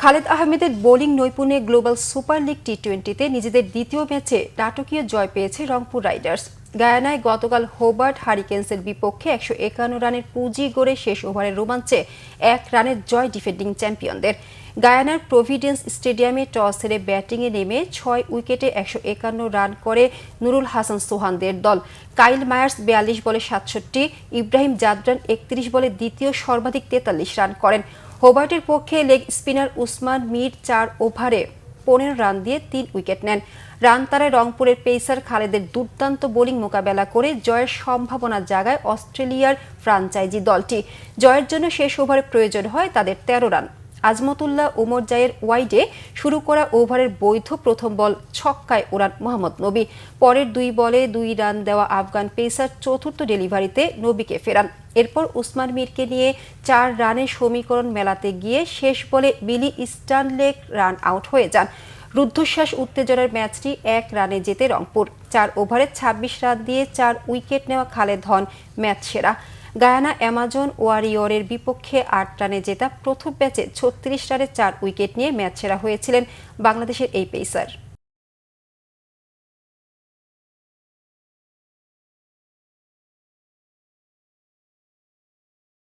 খালেদ আহমেদের bowling নৈপুণ্যে global super league টি-20-তে নিজেদের দ্বিতীয় ম্যাচে নাটকীয় জয় পেয়েছে রংপুর রাইডার্স। গায়ানায় গতকাল হোবার্ট হারিকেন্সের বিপক্ষে ১৫১ রানের পুঁজি গড়ে শেষ ওভারের রোমাঞ্চে ১ রানের জয় ডিফেন্ডিং চ্যাম্পিয়নদের। গায়ানার প্রভিডেন্স স্টেডিয়ামে টস হেরে ব্যাটিংয়ে নেমে ৬ উইকেটে ১৫১ রান করে নুরুল হাসান সোহানদের দল। কাইল মায়ার্স ৪২ বলে ৬৭, ইব্রাহিম জাদরান ৩১ বলে দ্বিতীয় সর্বাধিক ৪৩ রান করেন। হোবার্টের পক্ষে লেগ স্পিনার উসমান মির ৪ ওভারে ১৫ রান দিয়ে ৩ উইকেট নেন। রান তাড়ায় রংপুরের পেসার খালেদের দুর্দান্ত বোলিং মোকাবেলা করে জয়ের সম্ভাবনা জাগায় অস্ট্রেলিয়ার ফ্রাঞ্চাইজি দলটি। জয়ের জন্য শেষ ওভারে প্রয়োজন হয় তাদের ১৩ রান। আজমতুল্লাহ ওমর জায়ের ওয়াইডে শুরু করা ওভারের বৈধ প্রথম বল ছক্কায় ওড়ান মোহাম্মদ নবী। পরের ২ বলে ২ রান দেওয়া আফগান পেসার চতুর্থ ডেলিভারিতে নবীকে ফেরান। এরপর উসমান মিরকে নিয়ে ৪ রানের সমীকরণ মেলাতে গিয়ে শেষ বলে বিলি স্টানলেক রান আউট হয়ে যান। রুদ্ধশ্বাস উত্তেজনার ম্যাচটি ১ রানে জেতে রংপুর। ৪ ওভারে ২৬ রান দিয়ে ৪ উইকেট নেওয়া খালেদ হন ম্যাচ সেরা। গায়ানা অ্যামাজন ওয়ারিয়রের বিপক্ষে ৮ রানে জেতা প্রথম ম্যাচে ৩৬ রানে ৪ উইকেট নিয়ে ম্যাচ সেরা হয়েছিলেন বাংলাদেশের এই পেসার।